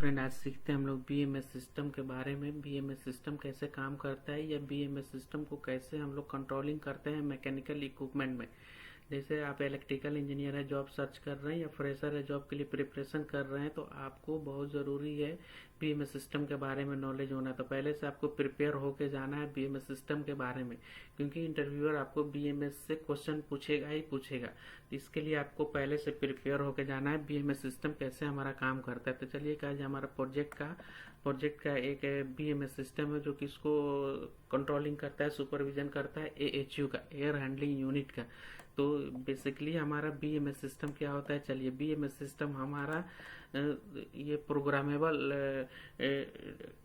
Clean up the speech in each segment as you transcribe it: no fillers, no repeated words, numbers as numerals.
Friend, आज सीखते हैं हम लोग बीएमएस सिस्टम के बारे में। बीएमएस सिस्टम कैसे काम करता है या बीएमएस सिस्टम को कैसे हम लोग कंट्रोलिंग करते हैं मैकेनिकल इक्विपमेंट में। जैसे आप इलेक्ट्रिकल इंजीनियर है, जॉब सर्च कर रहे हैं या फ्रेशर है, जॉब के लिए प्रिपरेशन कर रहे हैं, तो आपको बहुत ज़रूरी है बीएमएस सिस्टम के बारे में नॉलेज होना। तो पहले से आपको प्रिपेयर होके जाना है बीएमएस सिस्टम के बारे में, क्योंकि इंटरव्यूअर आपको बीएमएस से क्वेश्चन पूछेगा ही पूछेगा। तो इसके लिए आपको पहले से प्रिपेयर होके जाना है बीएमएस सिस्टम कैसे हमारा काम करता है। तो चलिए, आज हमारा प्रोजेक्ट का एक बीएमएस सिस्टम है जो कि इसको कंट्रोलिंग करता है, सुपरविजन करता है एएचयू का, एयर हैंडलिंग यूनिट का। तो बेसिकली हमारा बीएमएस सिस्टम क्या होता है, चलिए बीएमएस सिस्टम हमारा ये प्रोग्रामेबल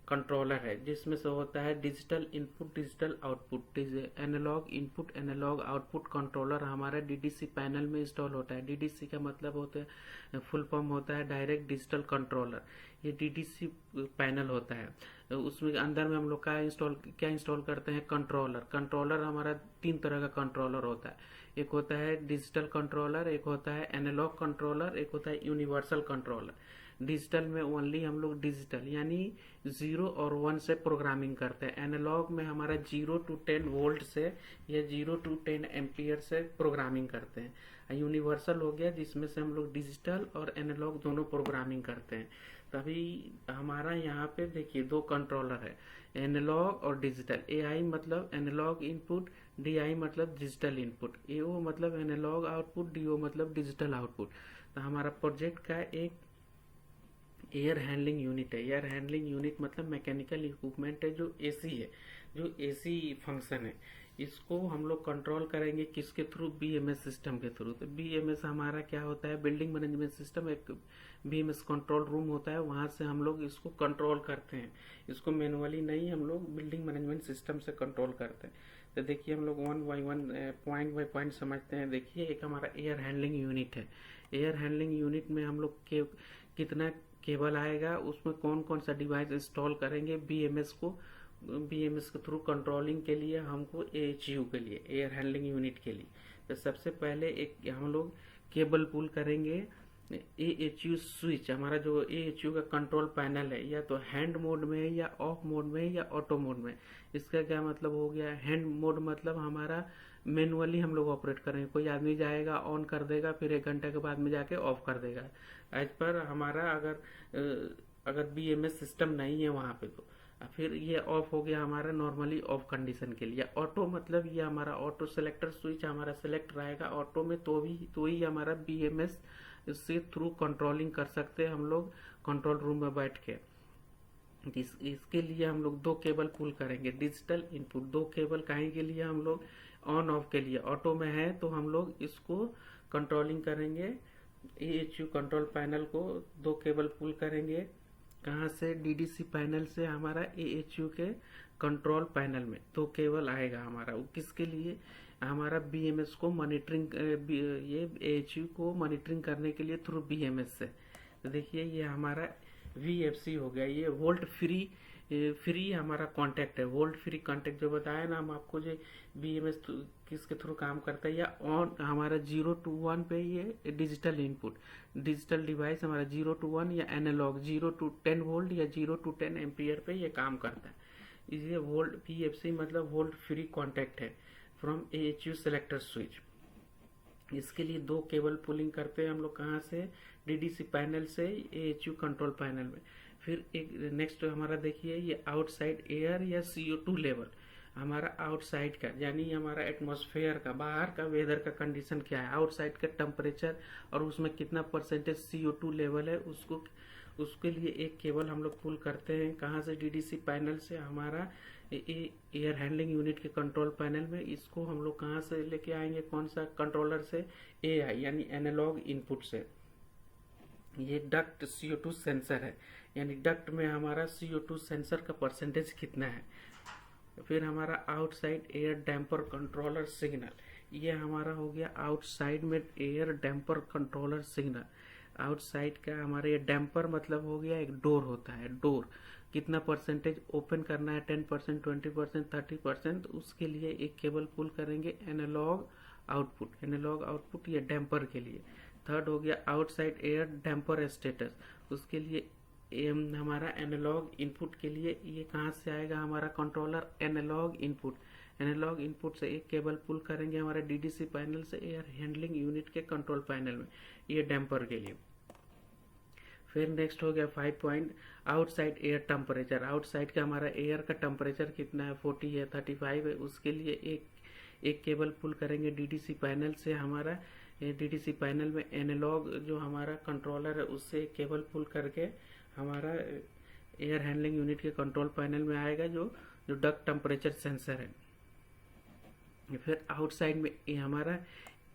कंट्रोलर है, जिसमें से होता है digital input digital output, analog input analog output controller हमारा डीडीसी पैनल में इंस्टॉल होता है। डीडीसी का मतलब होता है, फुल फॉर्म होता है डायरेक्ट डिजिटल कंट्रोलर। ये डीडीसी पैनल होता है, उसमें अंदर में हम लोग क्या इंस्टॉल करते हैं, कंट्रोलर हमारा 3 तरह का कंट्रोलर होता है। एक होता है डिजिटल कंट्रोलर, एक होता है एनालॉग कंट्रोलर, एक होता है यूनिवर्सल कंट्रोलर। डिजिटल में ओनली हम लोग डिजिटल यानी 0 और 1 से प्रोग्रामिंग करते हैं। एनालॉग में हमारा 0 to 10 वोल्ट से या 0 to 10 एम्पियर से प्रोग्रामिंग करते हैं। यूनिवर्सल हो गया जिसमें से हम लोग डिजिटल और एनालॉग दोनों प्रोग्रामिंग करते हैं। तभी हमारा यहाँ पे देखिए 2 कंट्रोलर है, एनालॉग और डिजिटल। एआई मतलब एनालॉग इनपुट, डीआई मतलब डिजिटल इनपुट, एओ मतलब एनालॉग आउटपुट, डीओ मतलब डिजिटल आउटपुट। तो हमारा प्रोजेक्ट का एक एयर हैंडलिंग यूनिट है। एयर हैंडलिंग यूनिट मतलब मैकेनिकल इक्विपमेंट है जो एसी है, जो एसी फंक्शन है। इसको हम लोग कंट्रोल करेंगे किसके थ्रू, बीएमएस सिस्टम के थ्रू। तो बीएमएस हमारा क्या होता है, बिल्डिंग मैनेजमेंट सिस्टम, एक बीएमएस कंट्रोल रूम होता है, वहां से हम लोग इसको कंट्रोल करते हैं। इसको मैनुअली नहीं, हम लोग बिल्डिंग मैनेजमेंट सिस्टम से कंट्रोल करते हैं। तो देखिए हम लोग 1 by 1 पॉइंट बाय पॉइंट समझते हैं। देखिए एक हमारा एयर हैंडलिंग यूनिट है। एयर हैंडलिंग यूनिट में हम लोग कितना केबल आएगा, उसमें कौन कौन सा डिवाइस इंस्टॉल करेंगे बीएमएस के थ्रू कंट्रोलिंग के लिए, हमको एएचयू के लिए, एयर हैंडलिंग यूनिट के लिए। तो सबसे पहले एक हम लोग केबल पुल करेंगे। एएचयू स्विच, हमारा जो एएचयू का कंट्रोल पैनल है, या तो हैंड मोड में है, या ऑफ मोड में है, या ऑटो मोड में। इसका क्या मतलब हो गया, हैंड मोड मतलब हमारा मैनुअली हम लोग ऑपरेट करेंगे। कोई आदमी जाएगा, ऑन कर देगा, फिर 1 घंटे के बाद में जाके ऑफ कर देगा। एज पर हमारा अगर बीएमएस सिस्टम नहीं है वहां पे, तो फिर ये ऑफ हो गया हमारा नॉर्मली ऑफ कंडीशन के लिए। ऑटो मतलब ये हमारा ऑटो सेलेक्टर स्विच हमारा सेलेक्ट रहेगा ऑटो में, तो ही हमारा बीएमएस इससे थ्रू कंट्रोलिंग कर सकते हैं हम लोग कंट्रोल रूम में बैठ के। इसके लिए हम लोग 2 केबल पुल करेंगे, डिजिटल इनपुट 2 केबल काहे के लिए, हम लोग ऑन ऑफ के लिए। ऑटो में है तो हम लोग इसको कंट्रोलिंग करेंगे, एएचयू कंट्रोल पैनल को 2 केबल पुल करेंगे। कहाँ से, डीडीसी पैनल से हमारा एएचयू के कंट्रोल पैनल में 2 केबल आएगा हमारा। किसके लिए, हमारा बीएमएस को मॉनिटरिंग, ये एएचयू को मॉनिटरिंग करने के लिए थ्रू बीएमएस से। तो देखिए ये हमारा वीएफसी हो गया, ये वोल्ट फ्री हमारा कॉन्टेक्ट है। वोल्ट फ्री कॉन्टेक्ट जो बताया ना हम आपको, जो बीएमएस किसके थ्रू काम करता है, या ऑन हमारा 0 to 1 पे ये डिजिटल इनपुट, डिजिटल डिवाइस हमारा 0 to 1 या एनालॉग 0 to 10 वोल्ट या 0 to 10 एम्पियर पे ये काम करता है। इसलिए वोल्ट वीएफसी मतलब वोल्ट फ्री कॉन्टेक्ट है फ्रॉम एएचयू सेलेक्टर स्विच। इसके लिए 2 केबल पुलिंग करते हैं हम लोग, कहाँ से, डीडीसी पैनल से एएचयू कंट्रोल पैनल में। फिर एक नेक्स्ट हमारा देखिए, ये आउटसाइड एयर या CO2 लेवल, हमारा आउटसाइड का यानी हमारा एटमॉस्फेयर का, बाहर का वेदर का कंडीशन क्या है, आउटसाइड का टेम्परेचर और उसमें कितना % CO2 लेवल है, उसके लिए एक केबल हम लोग पुल करते हैं। कहाँ से, डीडीसी पैनल से हमारा एयर हैंडलिंग यूनिट के कंट्रोल पैनल में। इसको हम लोग कहाँ से लेके आएंगे, कौन सा कंट्रोलर से, एआई यानी एनालॉग इनपुट से। ये डक्ट CO2 सेंसर है, यानी डक्ट में हमारा CO2 सेंसर का % कितना है। फिर हमारा outside air damper controller signal, ये हमारा हो गया आउटसाइड में air damper controller signal. Outside का हमारे ये डैम्पर मतलब हो गया, एक डोर होता है, डोर कितना % ओपन करना है, 10%, 20%, 30%, उसके लिए एक केबल पुल करेंगे। एनालॉग आउटपुट ये डैम्पर के लिए। थर्ड हो गया आउटसाइड एयर डैम्पर स्टेटस, उसके लिए हमारा एनालॉग इनपुट के लिए ये कहाँ से आएगा, हमारा कंट्रोलर एनालॉग इनपुट से एक केबल पुल करेंगे हमारे डीडीसी पैनल से एयर हैंडलिंग यूनिट के कंट्रोल पैनल में, ये डैम्पर के लिए। फिर नेक्स्ट हो गया 5 point, outside air temperature. Outside का हमारा एयर का टेम्परेचर कितना है, 40 है, 35 है, उसके लिए एक केबल पुल करेंगे डीडीसी पैनल से। हमारा डीडीसी पैनल में एनालॉग जो हमारा कंट्रोलर है उससे एक केबल पुल करके हमारा एयर हैंडलिंग यूनिट के कंट्रोल पैनल में आएगा, जो डक्ट टेम्परेचर सेंसर है। फिर आउटसाइड में हमारा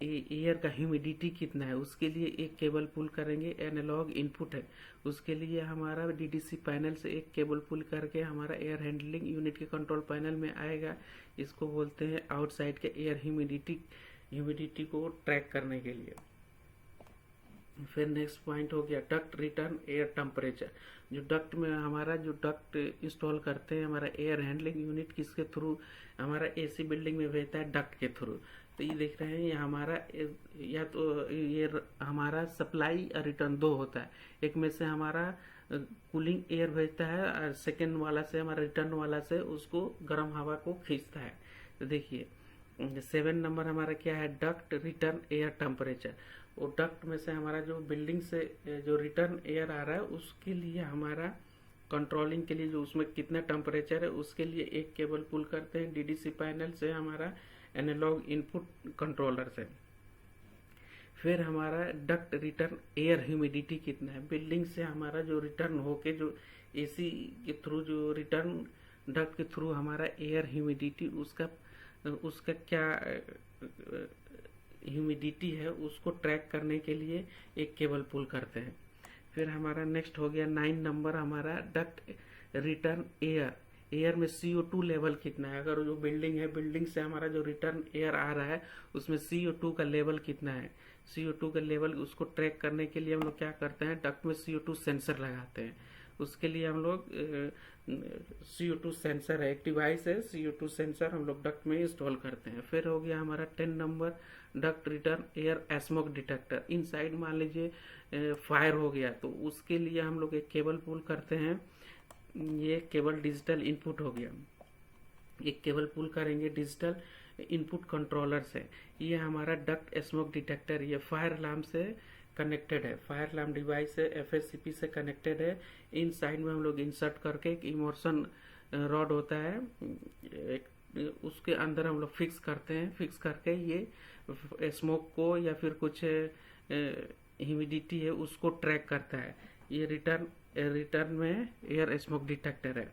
एयर का ह्यूमिडिटी कितना है, उसके लिए एक केबल पुल करेंगे, एनालॉग इनपुट है, उसके लिए हमारा डीडीसी पैनल से एक केबल पुल करके हमारा एयर हैंडलिंग यूनिट के कंट्रोल पैनल में आएगा। इसको बोलते हैं आउटसाइड के एयर ह्यूमिडिटी को ट्रैक करने के लिए। फिर नेक्स्ट पॉइंट हो गया डक्ट रिटर्न एयर टेम्परेचर। जो डक्ट में हमारा जो डक्ट इंस्टॉल करते हैं हमारा एयर हैंडलिंग यूनिट, किसके थ्रू, हमारा एसी बिल्डिंग में भेजता है डक्ट के थ्रू। तो ये देख रहे हैं ये हमारा या तो ये हमारा सप्लाई और रिटर्न दो होता है, एक में से हमारा कूलिंग एयर भेजता है और सेकेंड वाला से हमारा रिटर्न वाला से उसको गर्म हवा को खींचता है। तो देखिए 7 नंबर हमारा क्या है, डक्ट रिटर्न एयर टेम्परेचर। वो डक्ट में से हमारा जो बिल्डिंग से जो रिटर्न एयर आ रहा है उसके लिए हमारा कंट्रोलिंग के लिए जो उसमें कितना टेम्परेचर है उसके लिए एक केबल पुल करते हैं डीडीसी पैनल से हमारा एनालॉग इनपुट कंट्रोलर से। फिर हमारा डक्ट रिटर्न एयर ह्यूमिडिटी कितना है, बिल्डिंग से हमारा जो रिटर्न होके जो एसी के थ्रू जो रिटर्न डक्ट के थ्रू हमारा एयर ह्यूमिडिटी उसका क्या ह्यूमिडिटी है उसको ट्रैक करने के लिए एक केबल पुल करते हैं। फिर हमारा नेक्स्ट हो गया 9 नंबर हमारा डक्ट रिटर्न एयर में CO2 लेवल कितना है। अगर जो बिल्डिंग है, बिल्डिंग से हमारा जो रिटर्न एयर आ रहा है उसमें CO2 का लेवल कितना है, CO2 का लेवल उसको ट्रैक करने के लिए हम लोग क्या करते हैं, डक्ट में CO2 सेंसर लगाते हैं। उसके लिए हम लोग CO2 सेंसर है, एक डिवाइस है CO2 सेंसर, हम लोग डक्ट में इंस्टॉल करते हैं। फिर हो गया हमारा 10 number duct return air smoke detector. Inside मान लीजिए फायर हो गया तो उसके लिए हम लोग एक केबल पुल करते हैं, ये केबल डिजिटल इनपुट हो गया, एक केबल पुल करेंगे डिजिटल इनपुट कंट्रोलर से। ये हमारा डक्ट स्मोक डिटेक्टर ये फायर अलार्म से कनेक्टेड है, फायर अलार्म डिवाइस है, FSCP से कनेक्टेड है। इन साइड में हम लोग इंसर्ट करके एक इमोशन रॉड होता है, उसके अंदर हम लोग फिक्स करते हैं, फिक्स करके ये स्मोक को या फिर कुछ ह्यूमिडिटी है उसको ट्रैक करता है। ये रिटर्न में एयर स्मोक डिटेक्टर है,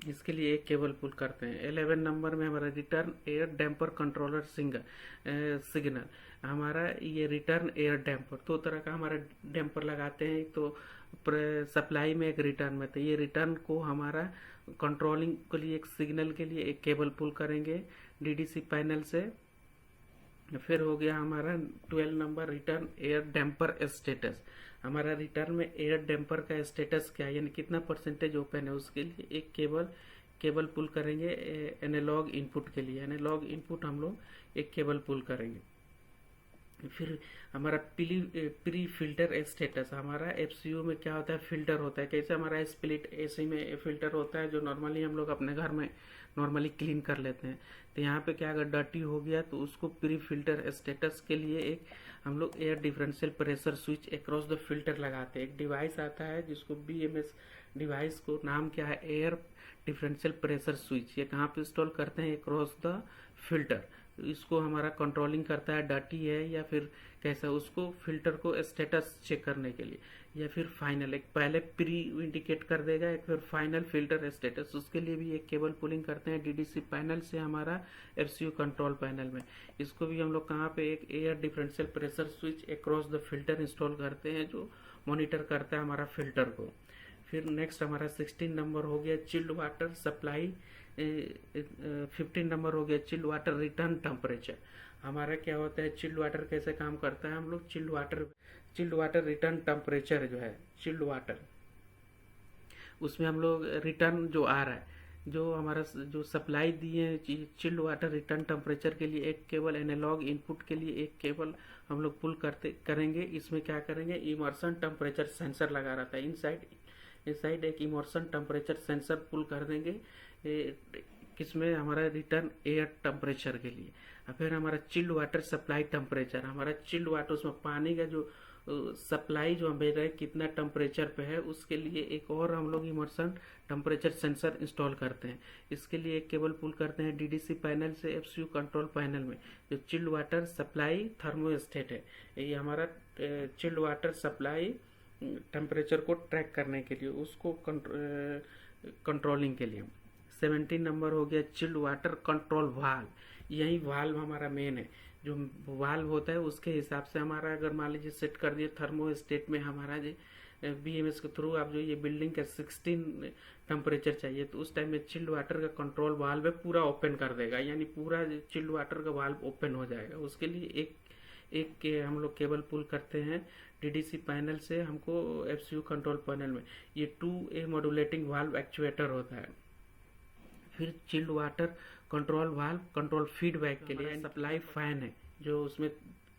इसके लिए एक केबल पुल करते हैं। 11 नंबर में हमारा return air damper controller signal. हमारा ये रिटर्न एयर डैम्पर, दो तरह का हमारा डैम्पर लगाते हैं, तो सप्लाई में एक रिटर्न में। तो ये रिटर्न को हमारा कंट्रोलिंग के लिए एक सिग्नल के लिए एक केबल पुल करेंगे डीडीसी पैनल से। फिर हो गया हमारा 12 number return air damper status. हमारा रिटर्न में एयर डैम्पर का स्टेटस क्या है, यानी कितना परसेंटेज ओपन है, उसके लिए एक केबल पुल करेंगे एनालॉग इनपुट के लिए। एनालॉग इनपुट हम लोग एक केबल पुल करेंगे। फिर हमारा प्री फिल्टर स्टेटस। हमारा FCU में क्या होता है, फिल्टर होता है। कैसे हमारा स्प्लिट AC में फिल्टर होता है जो नॉर्मली हम लोग अपने घर में नॉर्मली क्लीन कर लेते हैं। तो यहाँ पे क्या, अगर डर्टी हो गया तो उसको प्री फिल्टर स्टेटस के लिए एक हम लोग air differential pressure switch across the filter लगाते हैं। एक डिवाइस आता है जिसको BMS डिवाइस को नाम क्या है, एयर डिफरेंशियल प्रेशर स्विच। ये कहाँ पे इंस्टॉल करते हैं, अक्रॉस द फिल्टर। इसको हमारा कंट्रोलिंग करता है डर्टी है या फिर कैसा, उसको फिल्टर को स्टेटस चेक करने के लिए। या फिर फाइनल, एक पहले प्री इंडिकेट कर देगा, एक फिर फाइनल फिल्टर स्टेटस, उसके लिए भी एक केबल पुलिंग करते हैं डीडीसी पैनल से हमारा FCU कंट्रोल पैनल में। इसको भी हम लोग कहाँ पे, एक air differential pressure switch across the filter install करते हैं जो मॉनिटर करता है हमारा फिल्टर को। फिर नेक्स्ट हमारा 16 नंबर हो गया चिल्ड वाटर सप्लाई। 15 नंबर हो गया चिल्ड वाटर रिटर्न टेम्परेचर। हमारा क्या होता है, चिल्ड वाटर कैसे काम करता है, हम लोग चिल्ड वाटर रिटर्न टेम्परेचर जो है, चिल्ड वाटर उसमें हम लोग रिटर्न जो आ रहा है, जो हमारा जो सप्लाई दिए हैं चिल्ड वाटर रिटर्न टेम्परेचर के लिए एक केबल, एनालॉग इनपुट के लिए एक केबल हम लोग पुल करेंगे। इसमें क्या करेंगे, इमर्सन टेम्परेचर सेंसर लगा रहता है इनसाइड इस साइड एक इमर्शन टेम्परेचर सेंसर पुल कर देंगे किसमें, हमारा रिटर्न एयर टेम्परेचर के लिए। और फिर हमारा चिल्ड वाटर सप्लाई टेम्परेचर, हमारा चिल्ड वाटर उसमें पानी का जो सप्लाई जो हम भेज रहे हैं कितना टेम्परेचर पे है, उसके लिए एक और हम लोग इमर्शन टेम्परेचर सेंसर इंस्टॉल करते हैं। इसके लिए एक केबल पुल करते हैं डीडीसी पैनल से एफसीयू कंट्रोल पैनल में। जो चिल्ड वाटर सप्लाई थर्मोस्टेट है, ये हमारा चिल्ड वाटर सप्लाई टेम्परेचर को ट्रैक करने के लिए, उसको कंट्रोलिंग के लिए। 17 नंबर हो गया चिल्ड वाटर कंट्रोल वाल्व। यही वाल्व हमारा मेन है, जो वाल्व होता है उसके हिसाब से हमारा, अगर मान लीजिए सेट कर दिए थर्मोस्टेट में हमारा जो बीएमएस के थ्रू आप जो ये बिल्डिंग का 16 टेम्परेचर चाहिए, तो उस टाइम में चिल्ड वाटर का कंट्रोल वाल्व है पूरा ओपन कर देगा, यानी पूरा चिल्ड वाटर का वाल्व ओपन हो जाएगा। उसके लिए एक के हम लोग केबल पुल करते हैं डीडीसी पैनल से हमको एफसीयू कंट्रोल पैनल में। ये 2A मॉड्यूलेटिंग वाल्व एक्चुएटर होता है। फिर chilled water control valve control feedback के लिए सप्लाई फैन है, जो उसमें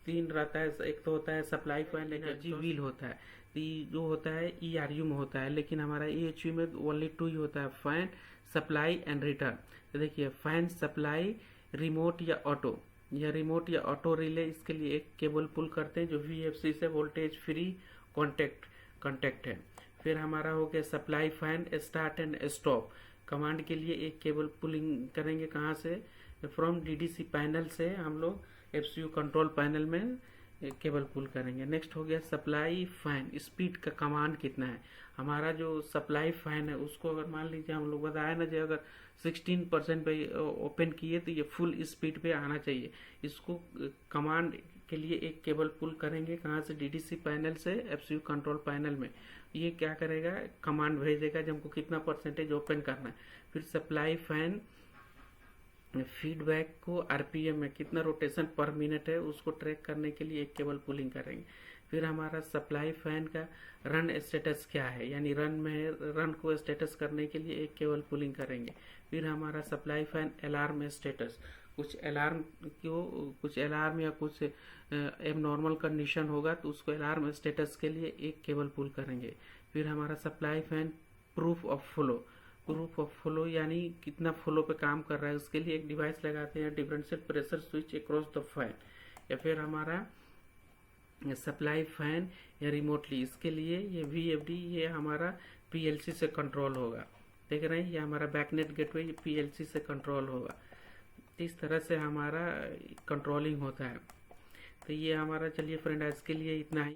3 रहता है। एक तो होता है सप्लाई फैन, एनर्जी व्हील होता है, जो होता है ERU में होता है, लेकिन हमारा EHU में ओनली 2 ही होता है, फैन सप्लाई एंड रिटर्न। तो देखिए फैन सप्लाई रिमोट या ऑटो, या रिमोट या ऑटो रिले, इसके लिए एक केबल पुल करते हैं जो VFC से वोल्टेज फ्री कॉन्टेक्ट है। फिर हमारा हो गया supply fan start and stop, command के लिए एक केबल पुलिंग करेंगे कहाँ से, फ्रॉम डीडीसी पैनल से हम लोग एफसीयू कंट्रोल पैनल में केबल पुल करेंगे। नेक्स्ट हो गया सप्लाई फैन, स्पीड का कमांड कितना है। हमारा जो सप्लाई फैन है उसको अगर मान लीजिए हम लोग बताया ना, जो अगर 16% पे ओपन किए तो ये फुल स्पीड पे आना चाहिए। इसको कमांड के लिए एक केबल पुल करेंगे कहाँ से, डीडीसी पैनल से एफसीयू कंट्रोल पैनल में। ये क्या करेगा, कमांड भेजेगा जब हमको कितना परसेंटेज ओपन करना है। फिर सप्लाई फैन फीडबैक को आरपीएम में कितना रोटेशन पर मिनट है उसको ट्रैक करने के लिए एक केबल पुलिंग करेंगे। फिर हमारा सप्लाई फैन का रन स्टेटस क्या है, यानी रन में है, रन को स्टेटस करने के लिए एक केबल पुलिंग करेंगे। फिर हमारा सप्लाई फैन अलार्म स्टेटस, कुछ अलार्म या कुछ एबनॉर्मल कंडीशन होगा तो उसको अलार्म स्टेटस के लिए एक केबल पुल करेंगे। फिर हमारा supply fan proof of flow यानी कितना फ्लो पे काम कर रहा है, उसके लिए एक डिवाइस लगाते हैं differential pressure switch across the fan. या फिर हमारा सप्लाई फैन या रिमोटली, इसके लिए ये VFD ये हमारा PLC से कंट्रोल होगा। देख रहे हैं ये हमारा बैकनेट गेटवे PLC से कंट्रोल होगा। इस तरह से हमारा कंट्रोलिंग होता है। तो ये हमारा, चलिए फ्रेंड आज के लिए इतना ही।